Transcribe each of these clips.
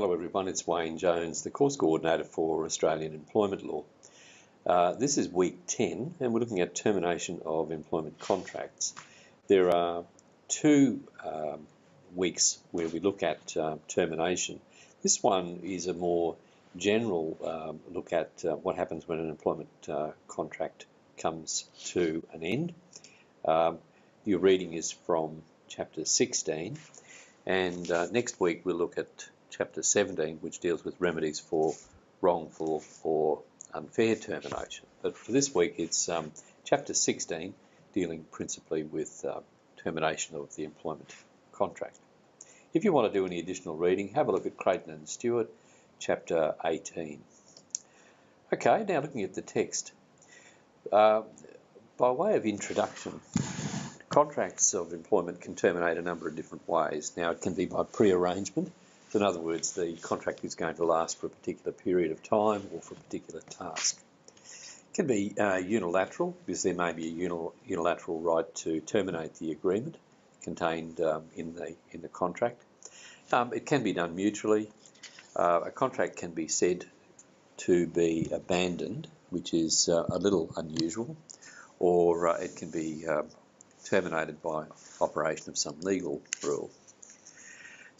Hello everyone, it's Wayne Jones, the course coordinator for Australian Employment Law. This is week 10 and we're looking at termination of employment contracts. There are two weeks where we look at termination. This one is a more general look at what happens when an employment contract comes to an end. Your reading is from chapter 16 and next week we'll look at Chapter 17, which deals with remedies for wrongful or unfair termination. But for this week, it's Chapter 16, dealing principally with termination of the employment contract. If you want to do any additional reading, have a look at Creighton and Stewart, Chapter 18. Okay, now looking at the text. By way of introduction, contracts of employment can terminate a number of different ways. Now, it can be by pre-arrangement. So in other words, the contract is going to last for a particular period of time or for a particular task. It can be unilateral, because there may be a unilateral right to terminate the agreement contained in the contract. It can be done mutually. A contract can be said to be abandoned, which is a little unusual, or it can be terminated by operation of some legal rule.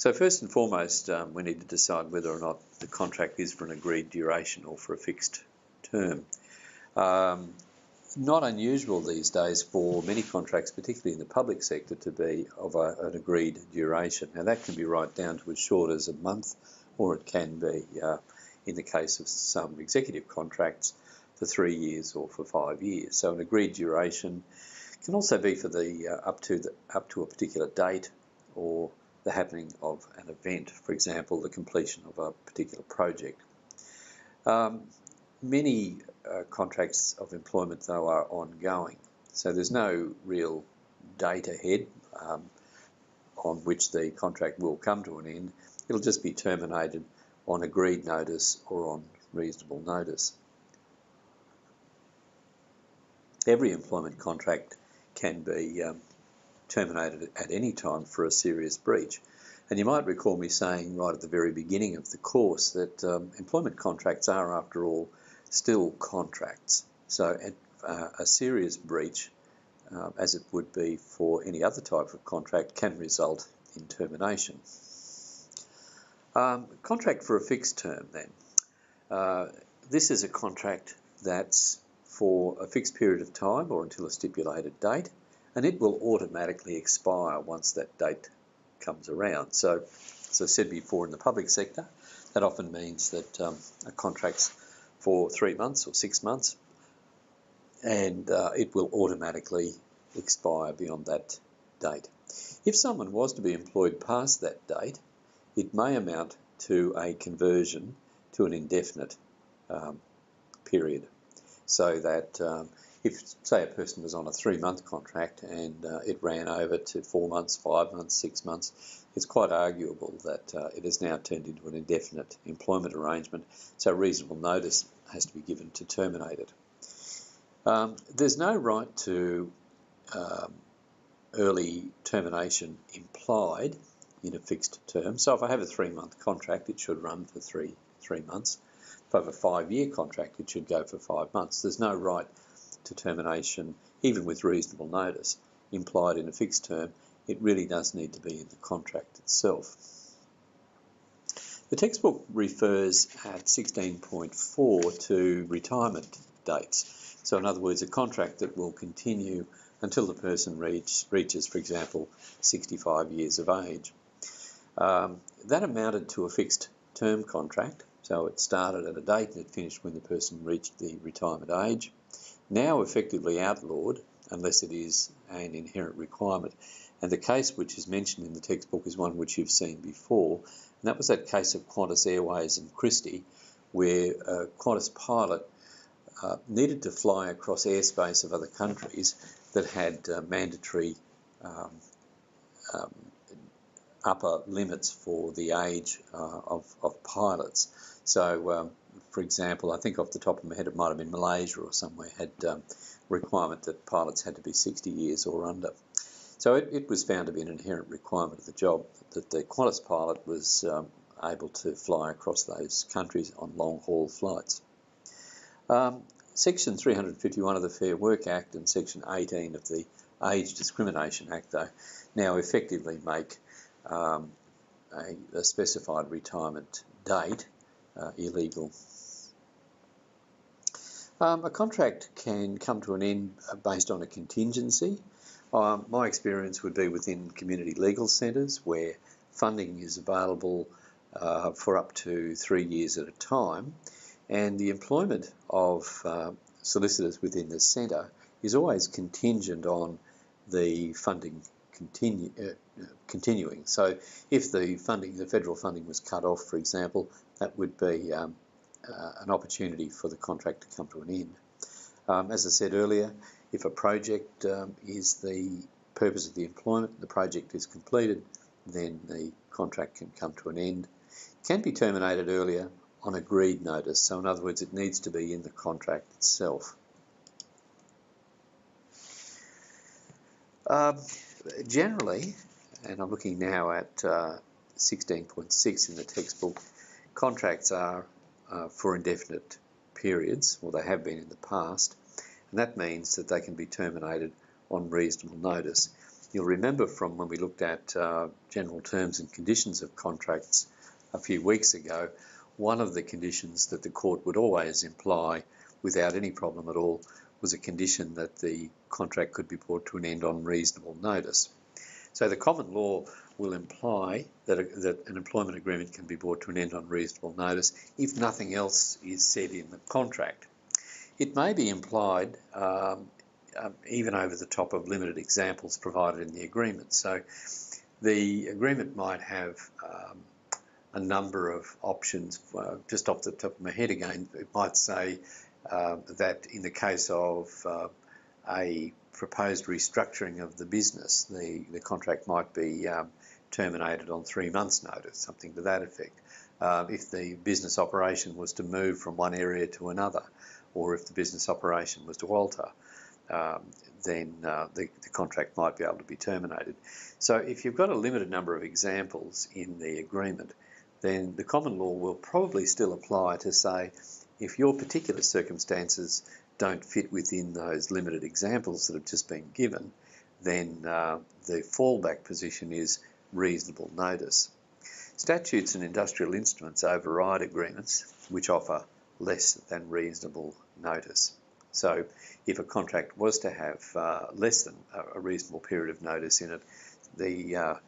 So first and foremost, we need to decide whether or not the contract is for an agreed duration or for a fixed term. Not unusual these days for many contracts, particularly in the public sector, to be of an agreed duration. Now that can be right down to as short as a month, or it can be, in the case of some executive contracts, for 3 years or for 5 years. So an agreed duration can also be for the up to a particular date, or the happening of an event, for example, the completion of a particular project. Many contracts of employment, though, are ongoing, so there's no real date ahead on which the contract will come to an end. It'll just be terminated on agreed notice or on reasonable notice. Every employment contract can be terminated at any time for a serious breach. And you might recall me saying right at the very beginning of the course that employment contracts are, after all, still contracts. So a serious breach, as it would be for any other type of contract, can result in termination. Contract for a fixed term then. This is a contract that's for a fixed period of time or until a stipulated date, and it will automatically expire once that date comes around. So, as I said before, in the public sector, that often means that a contract's for 3 months or 6 months, and it will automatically expire beyond that date. If someone was to be employed past that date, it may amount to a conversion to an indefinite period, so that if, say, a person was on a 3-month contract and it ran over to 4 months, 5 months, 6 months, it's quite arguable that it has now turned into an indefinite employment arrangement, so reasonable notice has to be given to terminate it. There's no right to early termination implied in a fixed term. So if I have a 3-month contract, it should run for three months. If I have a 5-year contract, it should go for 5 months. There's no right to termination, even with reasonable notice, implied in a fixed term. It really does need to be in the contract itself. The textbook refers at 16.4 to retirement dates. So in other words, a contract that will continue until the person reaches, for example, 65 years of age. That amounted to a fixed term contract. So it started at a date and it finished when the person reached the retirement age. Now effectively outlawed, unless it is an inherent requirement. And the case which is mentioned in the textbook is one which you've seen before, and that was that case of Qantas Airways and Christie, where a Qantas pilot needed to fly across airspace of other countries that had mandatory upper limits for the age of pilots. So, for example, I think off the top of my head it might have been Malaysia or somewhere had requirement that pilots had to be 60 years or under. So it was found to be an inherent requirement of the job that the Qantas pilot was able to fly across those countries on long-haul flights. Section 351 of the Fair Work Act and Section 18 of the Age Discrimination Act, though, now effectively make a specified retirement date illegal. A contract can come to an end based on a contingency. My experience would be within community legal centres where funding is available for up to 3 years at a time, and the employment of solicitors within the centre is always contingent on the funding continuing. So if the federal funding was cut off, for example, that would be an opportunity for the contract to come to an end. As I said earlier, if a project is the purpose of the employment, the project is completed, then the contract can come to an end. It can be terminated earlier on agreed notice. So in other words, it needs to be in the contract itself. Generally, and I'm looking now at 16.6 in the textbook, contracts are for indefinite periods, or they have been in the past, and that means that they can be terminated on reasonable notice. You'll remember from when we looked at general terms and conditions of contracts a few weeks ago, one of the conditions that the court would always imply without any problem at all was a condition that the contract could be brought to an end on reasonable notice. So the common law will imply that an employment agreement can be brought to an end on reasonable notice if nothing else is said in the contract. It may be implied even over the top of limited examples provided in the agreement. So the agreement might have a number of options. Just off the top of my head again, it might say that in the case of a proposed restructuring of the business, the contract might be terminated on 3 months' notice, something to that effect. If the business operation was to move from one area to another, or if the business operation was to alter, then the contract might be able to be terminated. So if you've got a limited number of examples in the agreement, then the common law will probably still apply to say, if your particular circumstances don't fit within those limited examples that have just been given, then the fallback position is reasonable notice. Statutes and industrial instruments override agreements which offer less than reasonable notice. So if a contract was to have less than a reasonable period of notice in it, the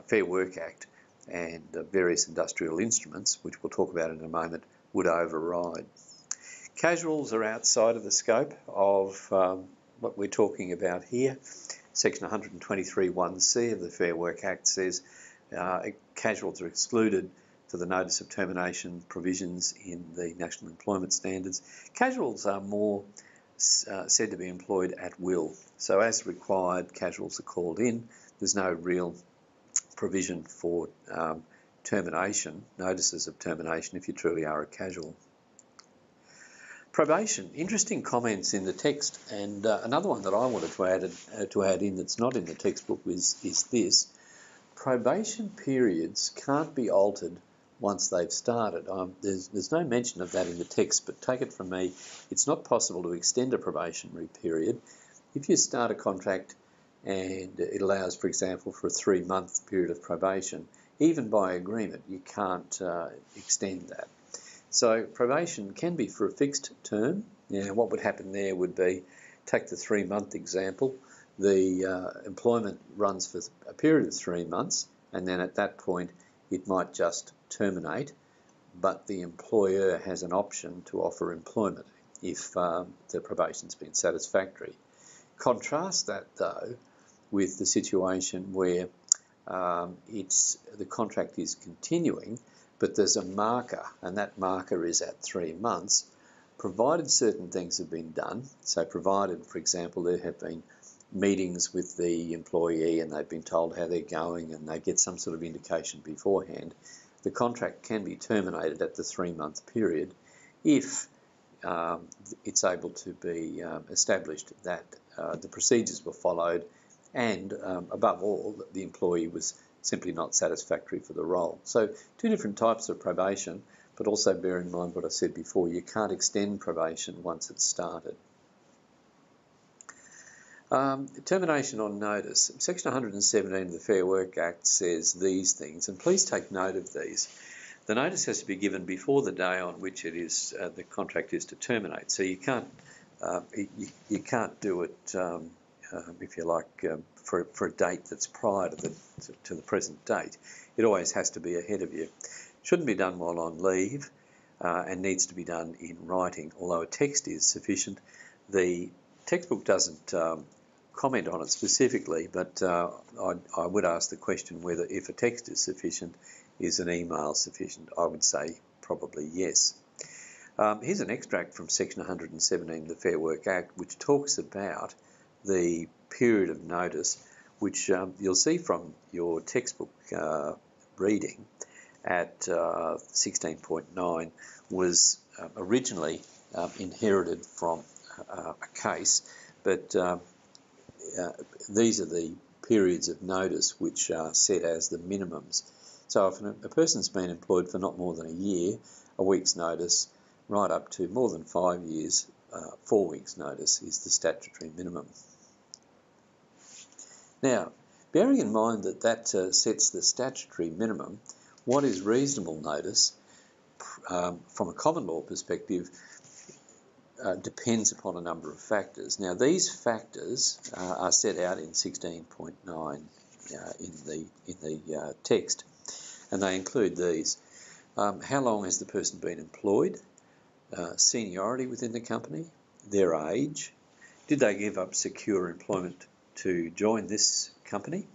Fair Work Act and various industrial instruments, which we'll talk about in a moment, would override. Casuals are outside of the scope of what we're talking about here. Section 123(1)(c) of the Fair Work Act says casuals are excluded for the notice of termination provisions in the National Employment Standards. Casuals are more said to be employed at will. So as required, casuals are called in. There's no real provision for termination, notices of termination, if you truly are a casual. Probation, interesting comments in the text, and another one that I wanted to add in that's not in the textbook is this. Probation periods can't be altered once they've started. There's no mention of that in the text, but take it from me, it's not possible to extend a probationary period. If you start a contract and it allows, for example, for a 3-month period of probation, even by agreement, you can't extend that. So probation can be for a fixed term. Now, what would happen there would be, take the 3-month example, the employment runs for a period of 3 months, and then at that point it might just terminate, but the employer has an option to offer employment if the probation's been satisfactory. Contrast that, though, with the situation where the contract is continuing, but there's a marker, and that marker is at 3 months, provided certain things have been done. So provided, for example, there have been meetings with the employee and they've been told how they're going and they get some sort of indication beforehand, the contract can be terminated at the 3-month period if it's able to be established that the procedures were followed and, above all, that the employee was simply not satisfactory for the role. So two different types of probation, but also bear in mind what I said before, you can't extend probation once it's started. Termination on notice. Section 117 of the Fair Work Act says these things, and please take note of these. The notice has to be given before the day on which it is the contract is to terminate. So you can't do it, if you like, for a date that's prior to the present date. It always has to be ahead of you. Shouldn't be done while on leave, and needs to be done in writing. Although a text is sufficient, the textbook doesn't comment on it specifically, but I would ask the question whether, if a text is sufficient, is an email sufficient? I would say probably yes. Here's an extract from Section 117 of the Fair Work Act, which talks about the period of notice, which you'll see from your textbook reading at 16.9 was originally inherited from a case, but these are the periods of notice which are set as the minimums. So if a person's been employed for not more than a year, a week's notice, right up to more than 5 years, 4 weeks' notice is the statutory minimum. Now, bearing in mind that sets the statutory minimum, what is reasonable notice from a common law perspective depends upon a number of factors. Now, these factors are set out in 16.9 in the text, and they include these. How long has the person been employed? Seniority within the company, their age, did they give up secure employment to join this company?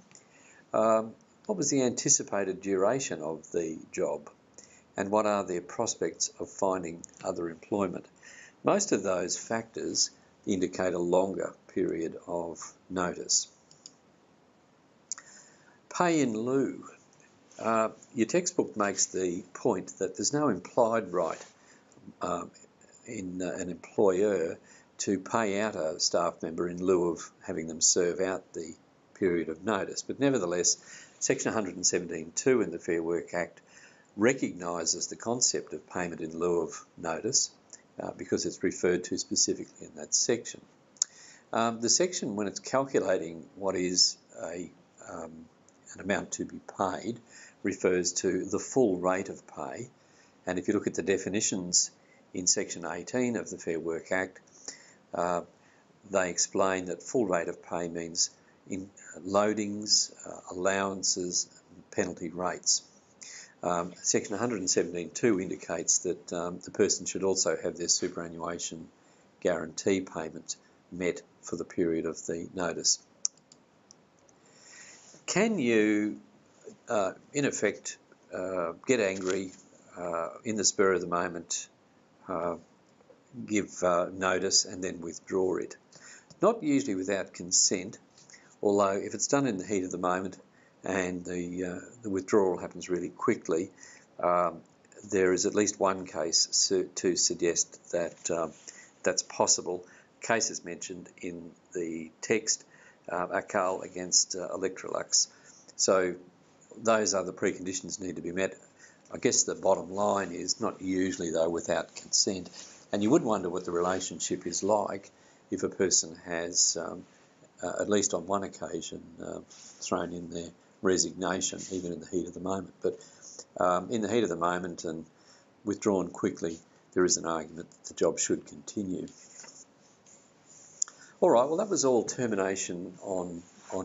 What was the anticipated duration of the job? And what are their prospects of finding other employment? Most of those factors indicate a longer period of notice. Pay in lieu. Your textbook makes the point that there's no implied right in an employer to pay out a staff member in lieu of having them serve out the period of notice. But nevertheless, Section 117.2 in the Fair Work Act recognises the concept of payment in lieu of notice because it's referred to specifically in that section. The section, when it's calculating what is an amount to be paid, refers to the full rate of pay. And if you look at the definitions in Section 18 of the Fair Work Act, they explain that full rate of pay means in loadings, allowances, penalty rates. Section 117.2 indicates that the person should also have their superannuation guarantee payment met for the period of the notice. Can you, in effect, get angry in the spur of the moment, give notice and then withdraw it? Not usually without consent, although if it's done in the heat of the moment and the withdrawal happens really quickly, there is at least one case to suggest that that's possible. Case is mentioned in the text, Akal against Electrolux. So those other preconditions need to be met. I guess the bottom line is not usually, though, without consent. And you would wonder what the relationship is like if a person has, at least on one occasion, thrown in their resignation, even in the heat of the moment. But in the heat of the moment and withdrawn quickly, there is an argument that the job should continue. All right, well, that was all termination on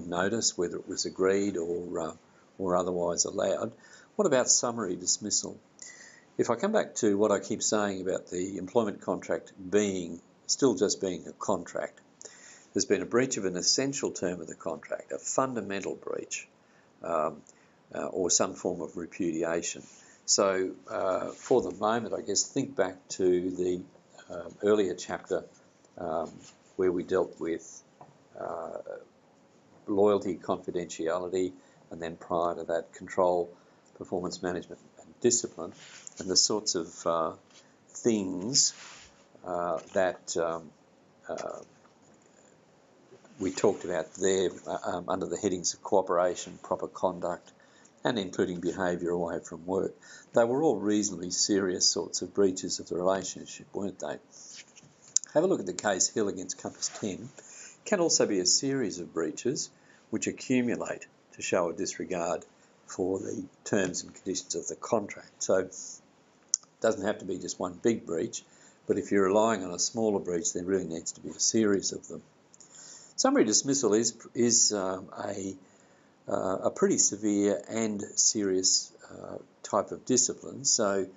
notice, whether it was agreed or otherwise allowed. What about summary dismissal? If I come back to what I keep saying about the employment contract still just being a contract, there's been a breach of an essential term of the contract, a fundamental breach, or some form of repudiation. So for the moment, I guess, think back to the earlier chapter where we dealt with loyalty, confidentiality, and then prior to that, control, performance management and discipline, and the sorts of things that we talked about there under the headings of cooperation, proper conduct, and including behaviour away from work. They were all reasonably serious sorts of breaches of the relationship, weren't they? Have a look at the case Hill against Compass 10. Can also be a series of breaches which accumulate to show a disregard for the terms and conditions of the contract. So it doesn't have to be just one big breach, but if you're relying on a smaller breach, there really needs to be a series of them. Summary dismissal is a pretty severe and serious type of discipline. So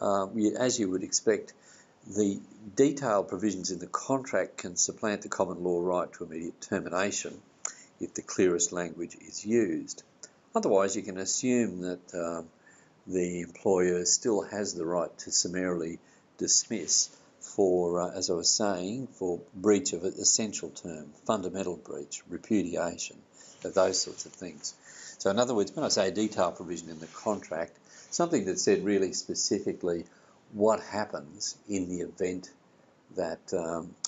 as you would expect, the detailed provisions in the contract can supplant the common law right to immediate termination if the clearest language is used. Otherwise, you can assume that the employer still has the right to summarily dismiss for, as I was saying, for breach of an essential term, fundamental breach, repudiation, those sorts of things. So in other words, when I say a detailed provision in the contract, something that said really specifically what happens in the event that,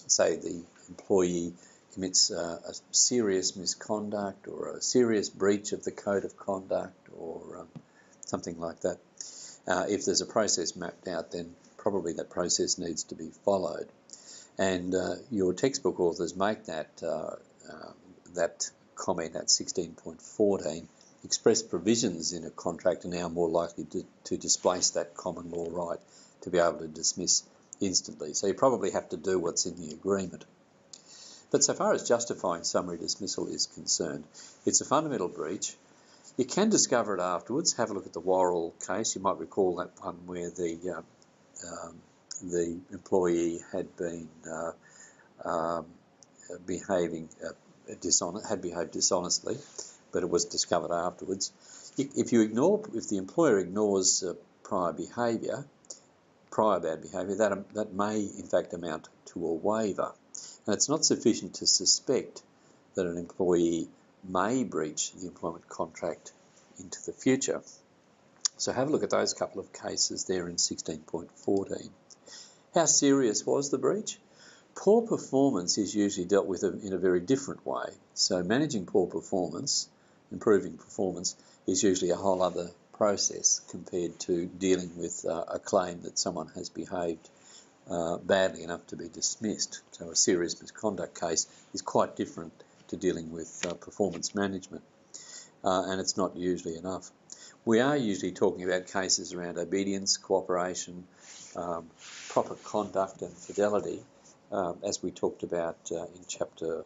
say, the employee commits a serious misconduct or a serious breach of the code of conduct or something like that. If there's a process mapped out, then probably that process needs to be followed. And your textbook authors make that comment at 16.14. Express provisions in a contract are now more likely to displace that common law right to be able to dismiss instantly. So you probably have to do what's in the agreement. But so far as justifying summary dismissal is concerned, it's a fundamental breach. You can discover it afterwards. Have a look at the Worrell case. You might recall that one where the employee had been behaved dishonestly, but it was discovered afterwards. If the employer ignores prior bad behaviour, that may in fact amount to a waiver. And it's not sufficient to suspect that an employee may breach the employment contract into the future. So have a look at those couple of cases there in 16.14. How serious was the breach? Poor performance is usually dealt with in a very different way. So managing poor performance, improving performance, is usually a whole other process compared to dealing with a claim that someone has behaved badly enough to be dismissed. So a serious misconduct case is quite different to dealing with performance management, and it's not usually enough. We are usually talking about cases around obedience, cooperation, proper conduct and fidelity, as we talked about in Chapter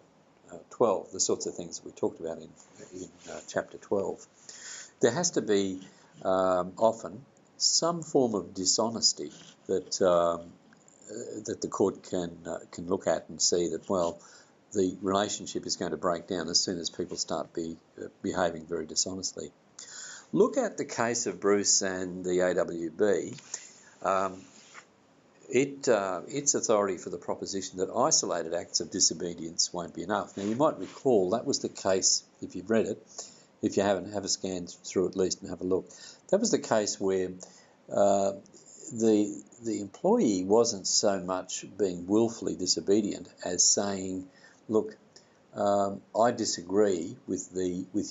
12, the sorts of things that we talked about in Chapter 12. There has to be often some form of dishonesty that the court can look at and see that, well, the relationship is going to break down as soon as people start behaving very dishonestly. Look at the case of Bruce and the AWB. Its authority for the proposition that isolated acts of disobedience won't be enough. Now, you might recall that was the case, if you've read it, if you haven't, have a scan through at least and have a look. That was the case where the employee wasn't so much being willfully disobedient as saying, look, I disagree with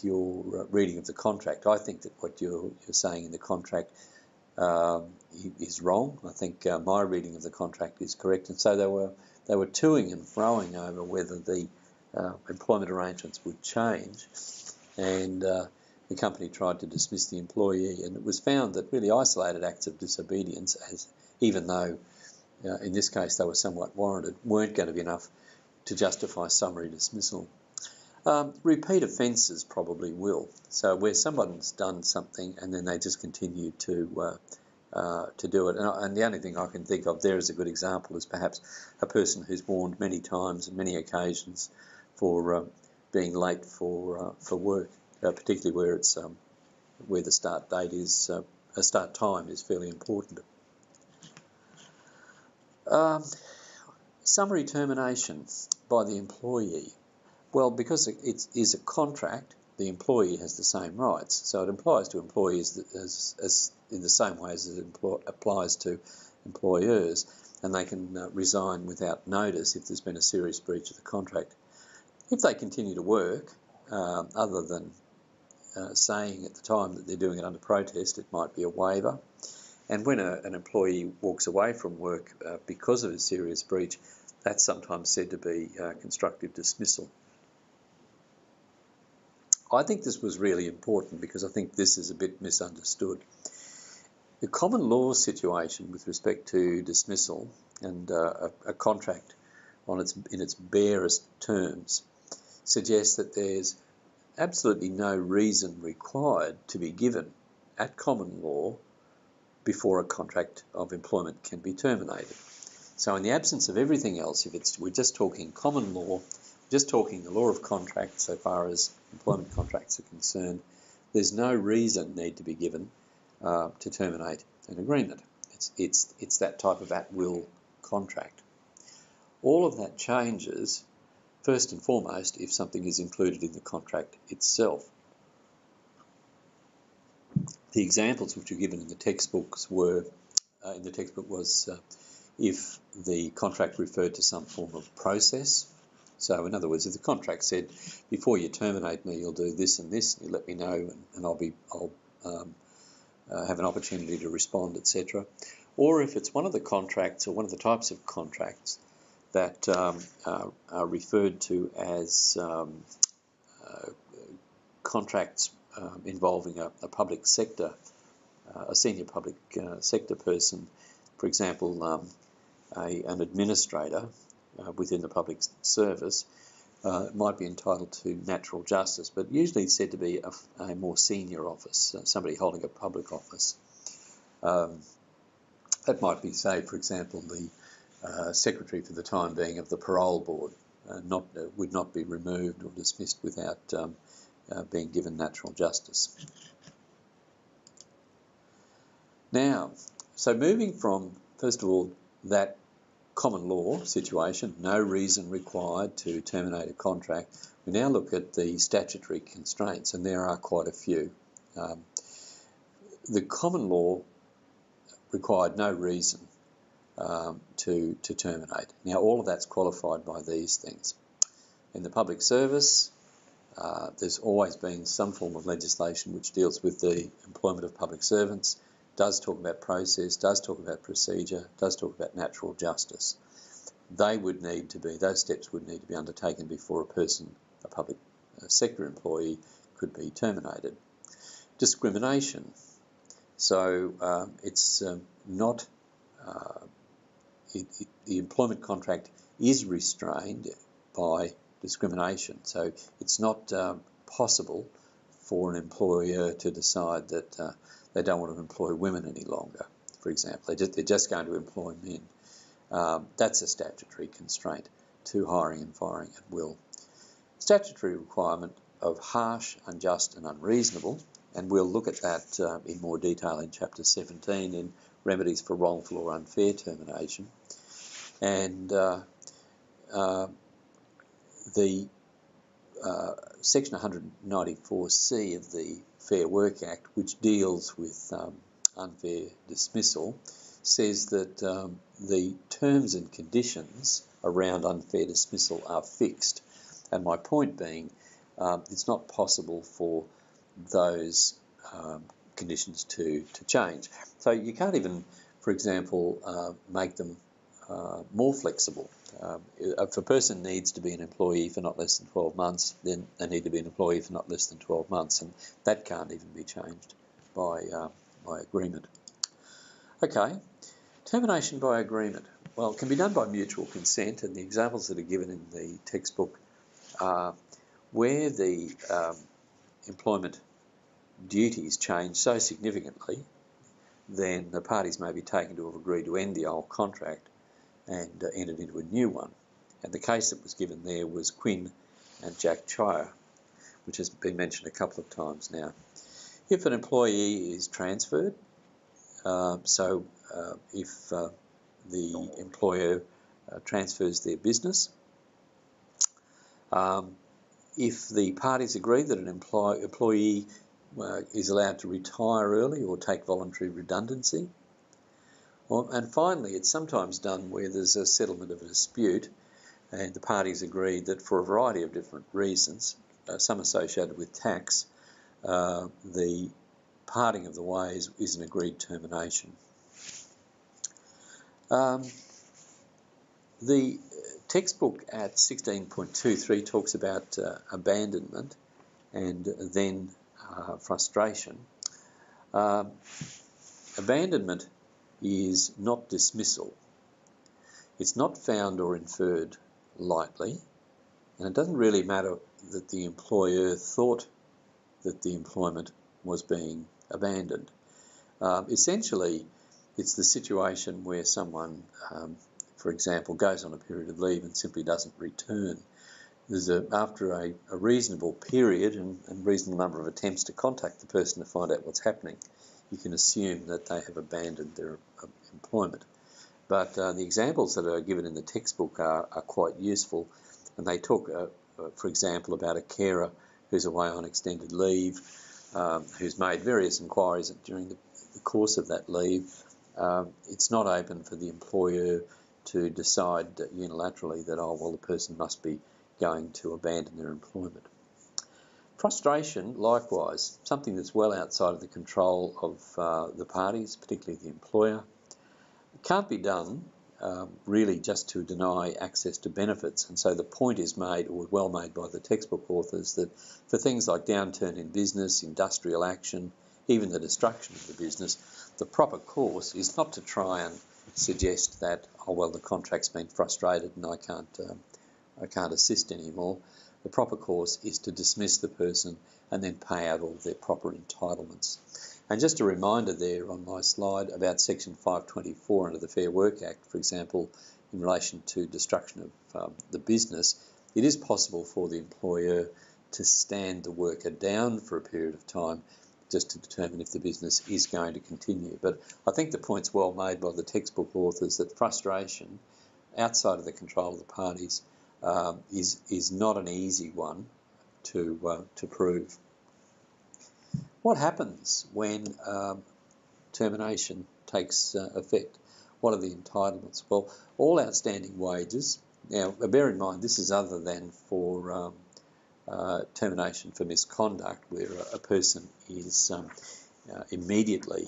your reading of the contract. I think that what you're saying in the contract is wrong. I think my reading of the contract is correct. And so they were toing and froing over whether the employment arrangements would change. And the company tried to dismiss the employee, and it was found that really isolated acts of disobedience, even though in this case they were somewhat warranted, weren't going to be enough to justify summary dismissal. Repeat offences probably will. So where someone's done something and then they just continue to do it, and the only thing I can think of there as a good example is perhaps a person who's warned many times and many occasions for being late for work, particularly where it's where the start date is a start time is fairly important. Summary termination by the employee. Well, because it is a contract, the employee has the same rights, so it applies to employees as in the same way as it applies to employers, and they can resign without notice if there's been a serious breach of the contract. If they continue to work, other than saying at the time that they're doing it under protest. It might be a waiver. And when an employee walks away from work because of a serious breach, that's sometimes said to be constructive dismissal. I think this was really important because I think this is a bit misunderstood. The common law situation with respect to dismissal and a contract in its barest terms suggests that there's absolutely no reason required to be given at common law before a contract of employment can be terminated. So in the absence of everything else, we're just talking common law, just talking the law of contract so far as employment contracts are concerned, there's no reason need to be given to terminate an agreement. It's that type of at-will contract. All of that changes, first and foremost, if something is included in the contract itself. The examples which were given in the textbooks was if the contract referred to some form of process. So in other words, if the contract said, before you terminate me, you'll do this and this, you let me know, and I'll have an opportunity to respond, etc. Or if it's one of the contracts or one of the types of contracts that are referred to as contracts involving a public sector, a senior public sector person, for example, an administrator within the public service, might be entitled to natural justice, but usually it's said to be a more senior office, somebody holding a public office. That might be, say, for example, the secretary for the time being of the parole board would not be removed or dismissed without being given natural justice. Now, so moving from, first of all, that common law situation, no reason required to terminate a contract, we now look at the statutory constraints, and there are quite a few. The common law required no reason to terminate. Now, all of that's qualified by these things. In the public service, there's always been some form of legislation which deals with the employment of public servants, does talk about process, does talk about procedure, does talk about natural justice. Those steps would need to be undertaken before a public sector employee could be terminated. Discrimination. So it's not, the employment contract is restrained by discrimination. So it's not possible for an employer to decide that they don't want to employ women any longer, for example. They're just going to employ men. That's a statutory constraint to hiring and firing at will. Statutory requirement of harsh, unjust and unreasonable, and we'll look at that in more detail in Chapter 17 in Remedies for Wrongful or Unfair Termination. And the Section 194C of the Fair Work Act, which deals with unfair dismissal, says that the terms and conditions around unfair dismissal are fixed. And my point being, it's not possible for those conditions to change. So you can't even, for example, make them more flexible. If a person needs to be an employee for not less than 12 months, then they need to be an employee for not less than 12 months, and that can't even be changed by agreement. Okay, termination by agreement. Well, it can be done by mutual consent, and the examples that are given in the textbook are where the employment duties change so significantly, then the parties may be taken to have agreed to end the old contract and entered into a new one. And the case that was given there was Quinn and Jack Chire, which has been mentioned a couple of times now. If an employee is transferred, if the employer transfers their business, if the parties agree that an employee is allowed to retire early or take voluntary redundancy, and finally, it's sometimes done where there's a settlement of a dispute and the parties agree that for a variety of different reasons, some associated with tax, the parting of the ways is an agreed termination. The textbook at 16.23 talks about abandonment and then frustration. Abandonment is not dismissal. It's not found or inferred lightly, and it doesn't really matter that the employer thought that the employment was being abandoned. Essentially, it's the situation where someone, for example, goes on a period of leave and simply doesn't return. After a reasonable period and reasonable number of attempts to contact the person to find out what's happening, you can assume that they have abandoned their employment. But the examples that are given in the textbook are quite useful, and they talk, for example, about a carer who's away on extended leave, who's made various inquiries during the course of that leave. It's not open for the employer to decide unilaterally that, oh, well, the person must be going to abandon their employment. Frustration, likewise, something that's well outside of the control of the parties, particularly the employer. It can't be done really just to deny access to benefits, and so the point is made, or well made by the textbook authors, that for things like downturn in business, industrial action, even the destruction of the business, the proper course is not to try and suggest that, oh well, the contract's been frustrated and I can't assist anymore. The proper course is to dismiss the person and then pay out all their proper entitlements. And just a reminder there on my slide about Section 524 under the Fair Work Act, for example, in relation to destruction of the business, it is possible for the employer to stand the worker down for a period of time just to determine if the business is going to continue. But I think the point's well made by the textbook authors that frustration outside of the control of the parties is not an easy one to prove. What happens when termination takes effect? What are the entitlements? Well, all outstanding wages. Now, bear in mind, this is other than for termination for misconduct, where a person is immediately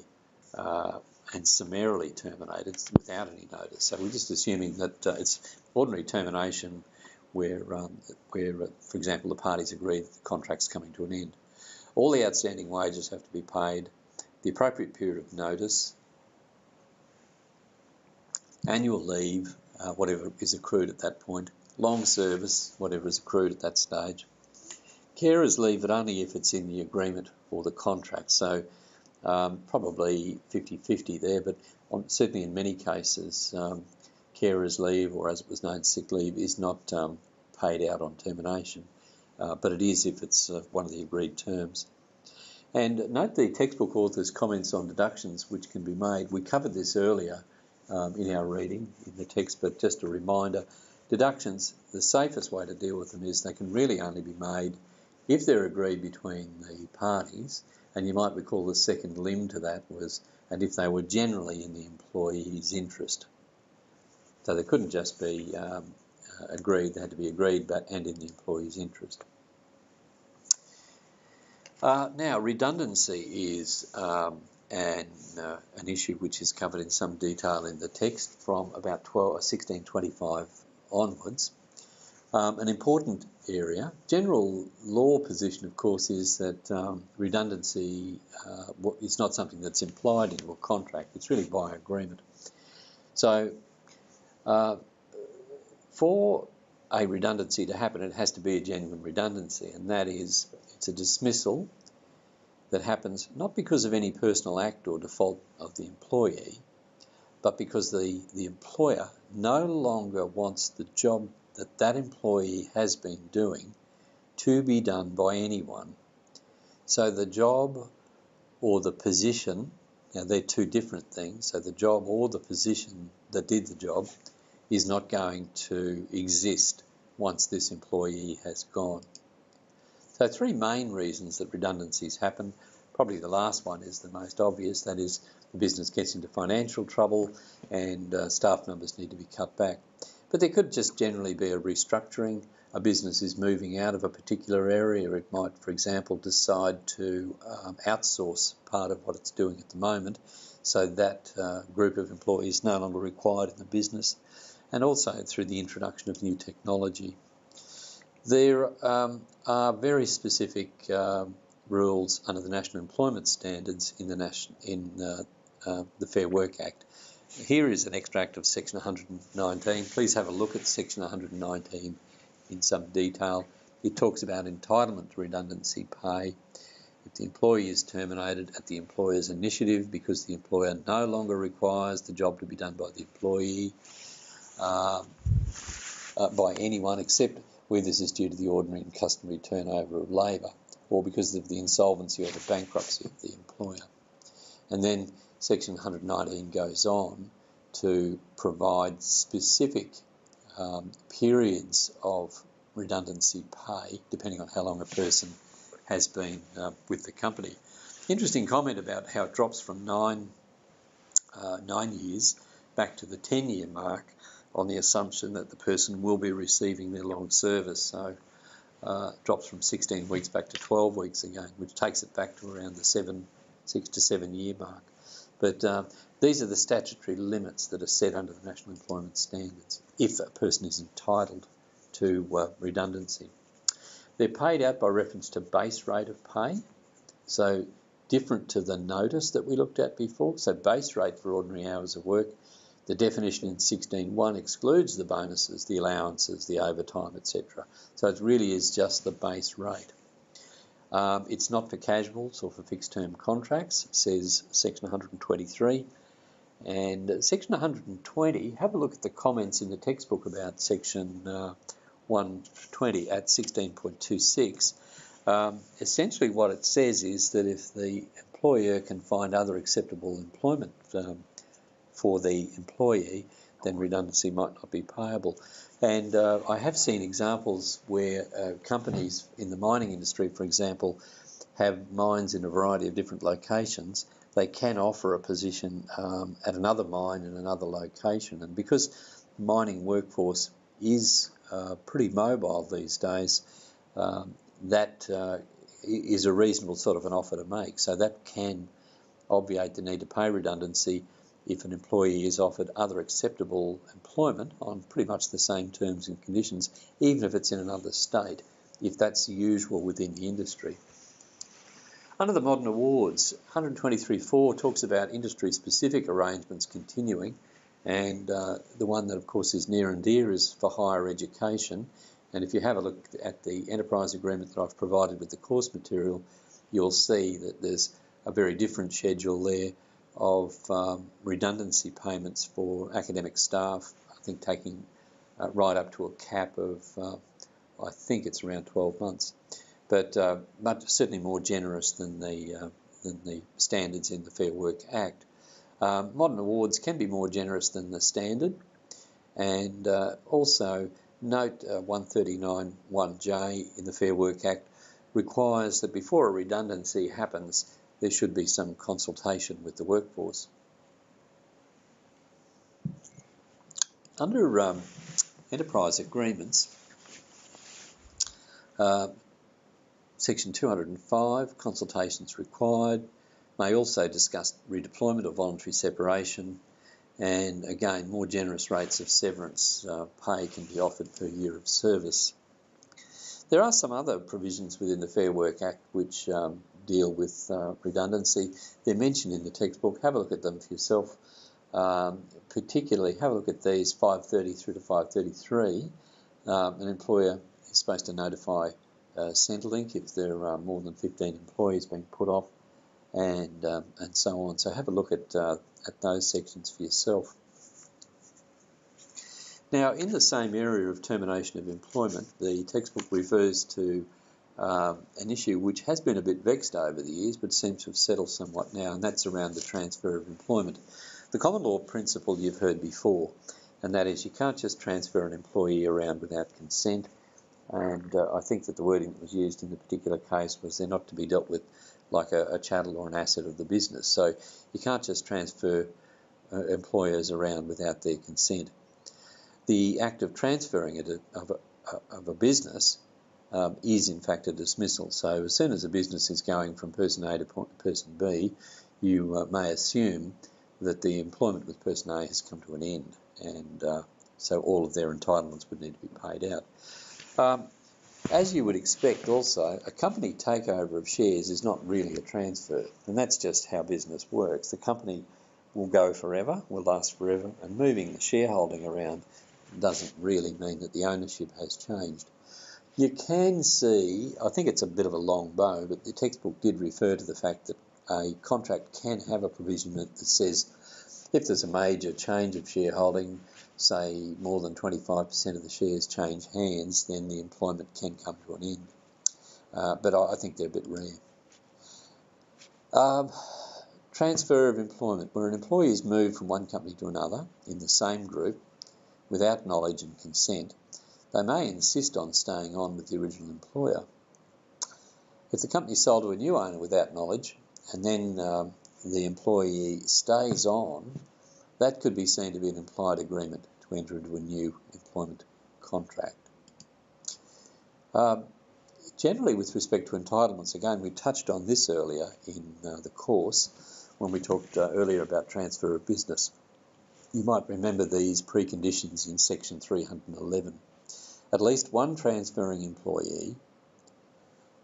and summarily terminated without any notice. So we're just assuming that it's ordinary termination where, for example, the parties agree that the contract's coming to an end. All the outstanding wages have to be paid, the appropriate period of notice, annual leave, whatever is accrued at that point, long service, whatever is accrued at that stage. Carers leave it only if it's in the agreement or the contract, so probably 50-50 there, but certainly in many cases, carers leave, or as it was known, sick leave, is not paid out on termination. But it is if it's one of the agreed terms. And note the textbook author's comments on deductions which can be made. We covered this earlier in our reading in the text, but just a reminder, deductions, the safest way to deal with them is they can really only be made if they're agreed between the parties, and you might recall the second limb to that was, and if they were generally in the employee's interest. So they couldn't just be agreed, they had to be agreed and in the employee's interest. Now, redundancy is an issue which is covered in some detail in the text from about 1625 onwards. An important area. General law position, of course, is that redundancy is not something that's implied into a contract. It's really by agreement. So for a redundancy to happen, it has to be a genuine redundancy, and that is, it's a dismissal that happens not because of any personal act or default of the employee, but because the employer no longer wants the job that employee has been doing to be done by anyone. So the job or the position, now they're two different things, so the job or the position that did the job is not going to exist once this employee has gone. So three main reasons that redundancies happen. Probably the last one is the most obvious, that is the business gets into financial trouble and staff numbers need to be cut back. But there could just generally be a restructuring, a business is moving out of a particular area. It might, for example, decide to outsource part of what it's doing at the moment, so that group of employees is no longer required in the business, and also through the introduction of new technology. There are very specific rules under the National Employment Standards in the Fair Work Act. Here is an extract of Section 119. Please have a look at Section 119 in some detail. It talks about entitlement to redundancy pay if the employee is terminated at the employer's initiative because the employer no longer requires the job to be done by the employee, by anyone except where this is due to the ordinary and customary turnover of labour, or because of the insolvency or the bankruptcy of the employer. And then Section 119 goes on to provide specific periods of redundancy pay, depending on how long a person has been with the company. Interesting comment about how it drops from 9 years back to the 10-year mark on the assumption that the person will be receiving their long service. So drops from 16 weeks back to 12 weeks again, which takes it back to around the 6 to 7 year mark. But these are the statutory limits that are set under the National Employment Standards if a person is entitled to redundancy. They're paid out by reference to base rate of pay, so different to the notice that we looked at before. So base rate for ordinary hours of work. The definition in 16.1 excludes the bonuses, the allowances, the overtime, etc. So it really is just the base rate. It's not for casuals or for fixed-term contracts, says Section 123. And Section 120, have a look at the comments in the textbook about Section 120 at 16.26. Essentially what it says is that if the employer can find other acceptable employment for the employee, then redundancy might not be payable. And I have seen examples where companies in the mining industry, for example, have mines in a variety of different locations. They can offer a position at another mine in another location. And because the mining workforce is pretty mobile these days, that is a reasonable sort of an offer to make. So that can obviate the need to pay redundancy if an employee is offered other acceptable employment on pretty much the same terms and conditions, even if it's in another state, if that's usual within the industry. Under the modern awards, 123.4 talks about industry-specific arrangements continuing, and the one that, of course, is near and dear is for higher education. And if you have a look at the enterprise agreement that I've provided with the course material, you'll see that there's a very different schedule there of redundancy payments for academic staff, I think taking right up to a cap of, I think it's around 12 months, but certainly more generous than the standards in the Fair Work Act. Modern awards can be more generous than the standard, and also note 139.1J in the Fair Work Act requires that before a redundancy happens, there should be some consultation with the workforce. Under enterprise agreements, Section 205, consultations required, may also discuss redeployment or voluntary separation, and again, more generous rates of severance pay can be offered per year of service. There are some other provisions within the Fair Work Act which deal with redundancy. They're mentioned in the textbook. Have a look at them for yourself. Particularly, have a look at these 530 through to 533. An employer is supposed to notify Centrelink if there are more than 15 employees being put off, and so on. So have a look at those sections for yourself. Now, in the same area of termination of employment, the textbook refers to an issue which has been a bit vexed over the years but seems to have settled somewhat now, and that's around the transfer of employment. The common law principle you've heard before, and that is you can't just transfer an employee around without consent, and I think that the wording that was used in the particular case was they're not to be dealt with like a chattel or an asset of the business. So you can't just transfer employers around without their consent. The act of transferring of a business is in fact a dismissal. So as soon as a business is going from person A to person B, you may assume that the employment with person A has come to an end, and so all of their entitlements would need to be paid out. As you would expect also, a company takeover of shares is not really a transfer, and that's just how business works. The company will go forever, will last forever, and moving the shareholding around doesn't really mean that the ownership has changed. You can see, I think it's a bit of a long bow, but the textbook did refer to the fact that a contract can have a provision that says if there's a major change of shareholding, say more than 25% of the shares change hands, then the employment can come to an end. But I think they're a bit rare. Transfer of employment, where an employee is moved from one company to another in the same group without knowledge and consent, they may insist on staying on with the original employer. If the company is sold to a new owner without knowledge and then the employee stays on, that could be seen to be an implied agreement to enter into a new employment contract. Generally, with respect to entitlements, again, we touched on this earlier in the course when we talked earlier about transfer of business. You might remember these preconditions in section 311. At least one transferring employee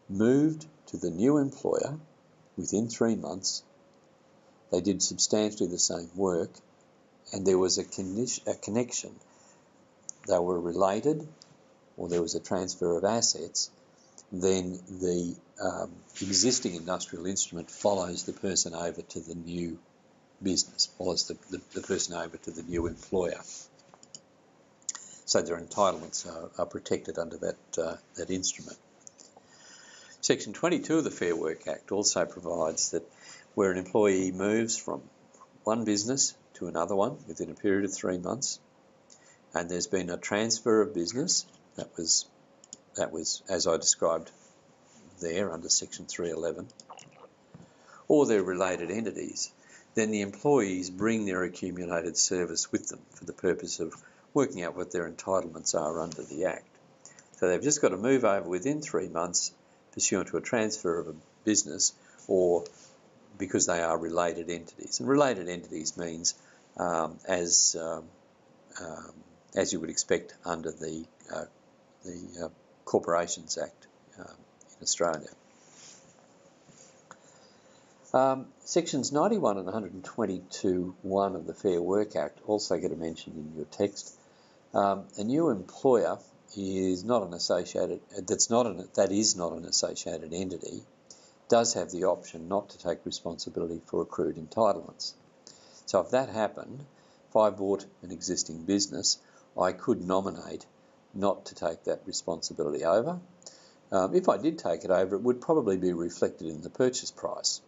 moved to the new employer within 3 months. They did substantially the same work, and there was a connection. They were related, or there was a transfer of assets. Then the existing industrial instrument follows the person over to the new business, follows the person over to the new employer. So their entitlements are protected under that instrument. Section 22 of the Fair Work Act also provides that where an employee moves from one business to another one within a period of 3 months, and there's been a transfer of business, that was as I described there under section 311, or they're related entities, then the employees bring their accumulated service with them for the purpose of working out what their entitlements are under the Act. So they've just got to move over within 3 months pursuant to a transfer of a business, or because they are related entities. And related entities means as you would expect under the Corporations Act in Australia. Sections 91 and 122(1) of the Fair Work Act also get a mention in your text. A new employer is not an associated, that is not an associated entity, does have the option not to take responsibility for accrued entitlements. So if that happened, if I bought an existing business, I could nominate not to take that responsibility over. If I did take it over, it would probably be reflected in the purchase price.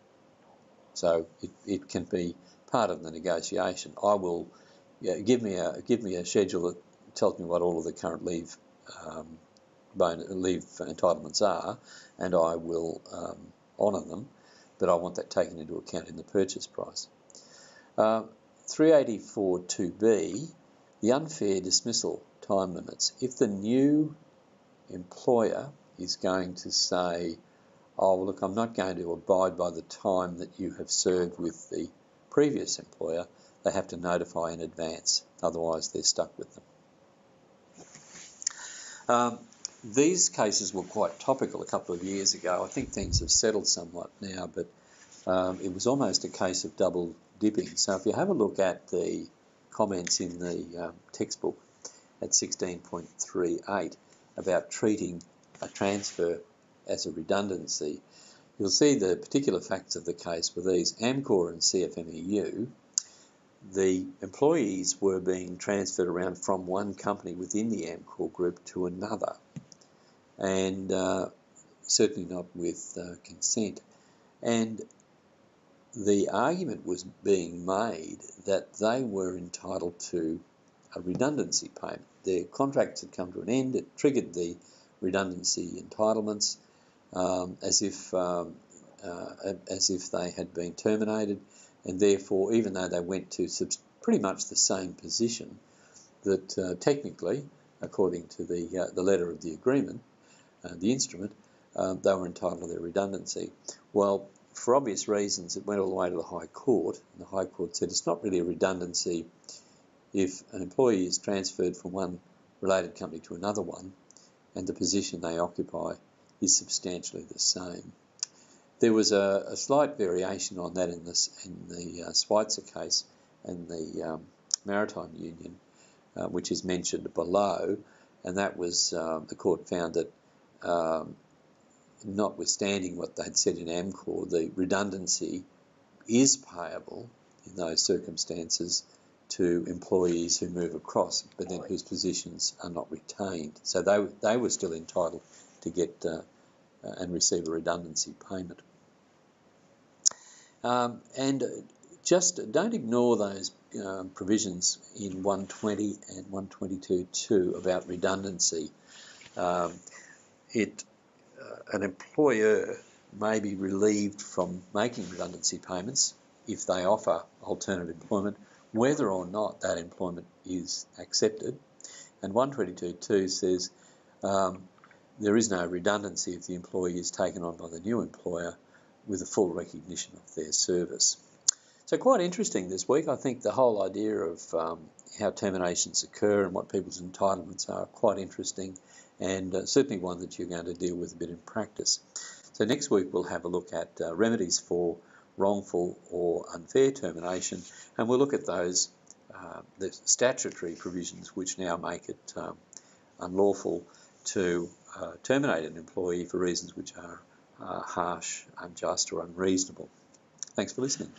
So it can be part of the negotiation. I will give me a schedule that tells me what all of the current leave entitlements are, and I will honour them, but I want that taken into account in the purchase price. 384(2)(b), the unfair dismissal time limits. If the new employer is going to say, oh, well, look, I'm not going to abide by the time that you have served with the previous employer, they have to notify in advance, otherwise they're stuck with them. These cases were quite topical a couple of years ago. I think things have settled somewhat now, but it was almost a case of double dipping. So if you have a look at the comments in the textbook at 16.38 about treating a transfer as a redundancy, you'll see the particular facts of the case were these. Amcor and CFMEU, the employees were being transferred around from one company within the Amcor group to another, and certainly not with consent. And the argument was being made that they were entitled to a redundancy payment. Their contracts had come to an end, it triggered the redundancy entitlements, as if they had been terminated, and therefore, even though they went to pretty much the same position, that technically according to the letter of the agreement, the instrument, they were entitled to their redundancy. Well, for obvious reasons, it went all the way to the High Court, and the High Court said it's not really a redundancy if an employee is transferred from one related company to another one and the position they occupy is substantially the same. There was a slight variation on that in the Schweitzer case and the Maritime Union, which is mentioned below, and that was the court found that notwithstanding what they'd said in Amcor, the redundancy is payable in those circumstances to employees who move across, but then whose positions are not retained. So they were still entitled to get and receive a redundancy payment. And just don't ignore those provisions in 120 and 122.2 about redundancy. An employer may be relieved from making redundancy payments if they offer alternative employment, whether or not that employment is accepted. And 122.2 says there is no redundancy if the employee is taken on by the new employer with a full recognition of their service. So quite interesting this week. I think the whole idea of how terminations occur and what people's entitlements are quite interesting, and certainly one that you're going to deal with a bit in practice. So next week we'll have a look at remedies for wrongful or unfair termination, and we'll look at those the statutory provisions which now make it unlawful to terminate an employee for reasons which are harsh, unjust or unreasonable. Thanks for listening.